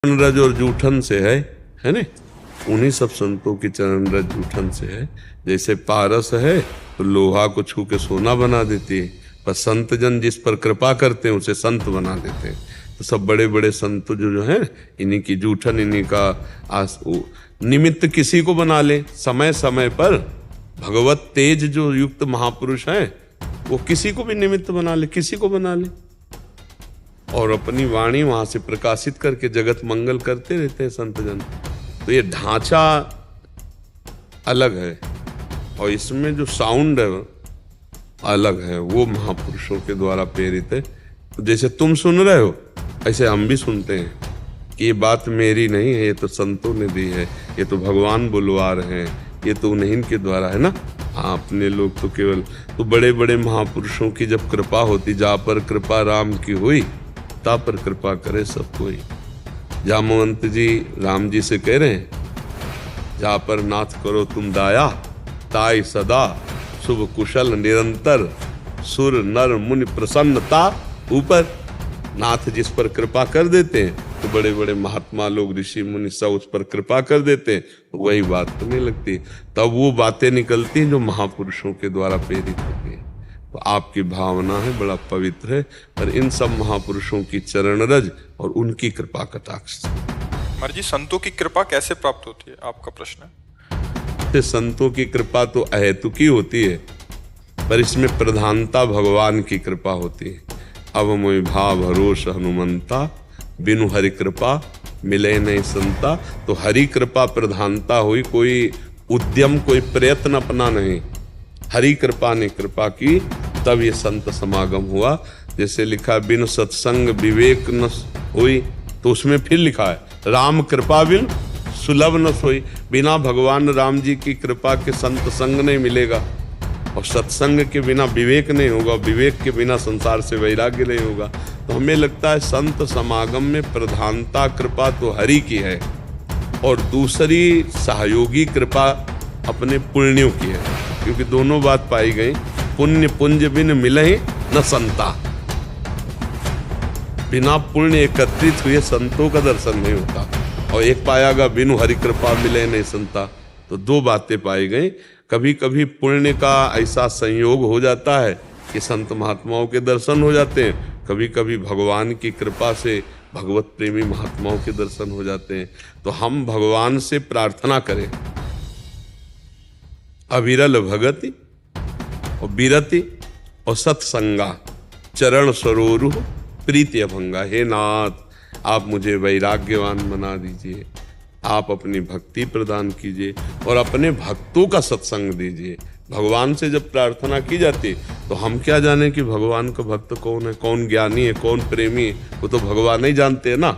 रज और जूठन से है ना। उन्हीं सब संतों की चरण रज जूठन से है। जैसे पारस है तो लोहा को छू के सोना बना देती है, पर संत जन जिस पर कृपा करते हैं उसे संत बना देते हैं। तो सब बड़े बड़े संत जो है इन्हीं की जूठन, इन्हीं का निमित्त किसी को बना ले। समय समय पर भगवत तेज जो युक्त महापुरुष हैं वो किसी को भी निमित्त बना ले, किसी को बना ले, और अपनी वाणी वहां से प्रकाशित करके जगत मंगल करते रहते हैं संत जन। तो ये ढांचा अलग है और इसमें जो साउंड है अलग है, वो महापुरुषों के द्वारा प्रेरित है। तो जैसे तुम सुन रहे हो ऐसे हम भी सुनते हैं कि ये बात मेरी नहीं है, ये तो संतों ने दी है, ये तो भगवान बुलवा रहे हैं, ये तो उन्हीं के द्वारा है ना। हाँ, अपने लोग तो केवल तो बड़े बड़े महापुरुषों की जब कृपा होती, जा पर कृपा राम की हुई ता पर कृपा करे सब कोई। जामवंत जी राम जी से कह रहे हैं, जा पर नाथ करो तुम दाया, ताई सदा शुभ कुशल निरंतर, सुर नर मुनि प्रसन्नता ऊपर। नाथ जिस पर कृपा कर देते हैं तो बड़े बड़े महात्मा लोग, ऋषि मुनि सब उस पर कृपा कर देते हैं, तो वही बात करने लगती है। तब वो बातें निकलती हैं जो महापुरुषों के द्वारा प्रेरित होती है। तो आपकी भावना है बड़ा पवित्र है, पर इन सब महापुरुषों की चरण रज और उनकी कृपा कटाक्ष। महाराज जी, संतों की कृपा कैसे प्राप्त होती है, आपका प्रश्न है। संतों की कृपा तो अहेतुकी होती है, पर इसमें प्रधानता भगवान की कृपा होती है। अब मोहि भाव भरोस हनुमंता, बिनु हरि कृपा मिले नहीं संता। तो हरि कृपा प्रधानता हुई, कोई उद्यम कोई प्रयत्न अपना नहीं, हरि कृपा ने कृपा की, तब ये संत समागम हुआ। जैसे लिखा बिनु सत्संग विवेक न हुई, तो उसमें फिर लिखा है राम कृपा बिन सुलभ न सोई। बिना भगवान राम जी की कृपा के संत संग नहीं मिलेगा, और सत्संग के बिना विवेक नहीं होगा, विवेक के बिना संसार से वैराग्य नहीं होगा। तो हमें लगता है संत समागम में प्रधानता कृपा तो हरि की है, और दूसरी सहयोगी कृपा अपने पुण्यों की है, क्योंकि दोनों बात पाई गई। पुण्य पुंज बिन मिलहि न संता, बिना पुण्य एकत्रित हुए संतों का दर्शन नहीं होता। और एक पाया गया बिनु हरि कृपा मिले नहीं संता, तो दो बातें पाई गई। कभी कभी पुण्य का ऐसा संयोग हो जाता है कि संत महात्माओं के दर्शन हो जाते हैं, कभी कभी भगवान की कृपा से भगवत प्रेमी महात्माओं के दर्शन हो जाते हैं। तो हम भगवान से प्रार्थना करें अविरल भगति और बीरति और सत्संगा, चरण सरोरु प्रीति अभंगा। हे नाथ, आप मुझे वैराग्यवान बना दीजिए, आप अपनी भक्ति प्रदान कीजिए और अपने भक्तों का सत्संग दीजिए। भगवान से जब प्रार्थना की जाती तो हम क्या जाने कि भगवान का भक्त कौन है, कौन ज्ञानी है, कौन प्रेमी है, वो तो भगवान ही जानते हैं ना।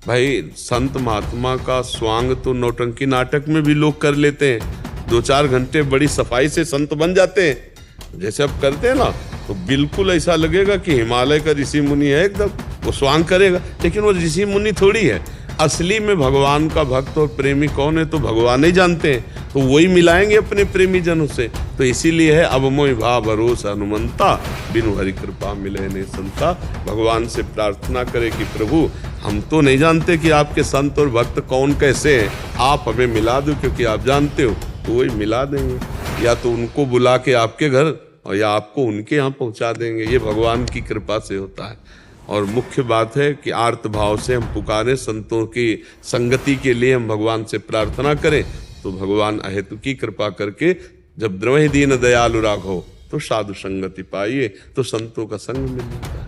भाई, संत महात्मा का स्वांग तो नौटंकी नाटक में भी लोग कर लेते हैं, 2-4 घंटे बड़ी सफाई से संत बन जाते हैं। जैसे अब करते हैं ना, तो बिल्कुल ऐसा लगेगा कि हिमालय का ऋषि मुनि है, एकदम वो स्वांग करेगा, लेकिन वो ऋषि मुनि थोड़ी है। असली में भगवान का भक्त और प्रेमी कौन है तो भगवान ही जानते हैं, तो वही मिलाएंगे अपने प्रेमी जनों से। तो इसीलिए है अब मोहि भाव भरोस हनुमंता, बिनु हरि कृपा मिले नहीं संता। भगवान से प्रार्थना करे कि प्रभु, हम तो नहीं जानते कि आपके संत और भक्त कौन कैसे हैं, आप हमें मिला दो, क्योंकि आप जानते हो। तो वही मिला देंगे, या तो उनको बुला के आपके घर, और या आपको उनके यहाँ पहुँचा देंगे। ये भगवान की कृपा से होता है। और मुख्य बात है कि आर्त भाव से हम पुकारें, संतों की संगति के लिए हम भगवान से प्रार्थना करें, तो भगवान अहेतु की कृपा करके जब द्रवहि दीन दयालु राघो, तो साधु संगति पाइए, तो संतों का संग मिल जाता है।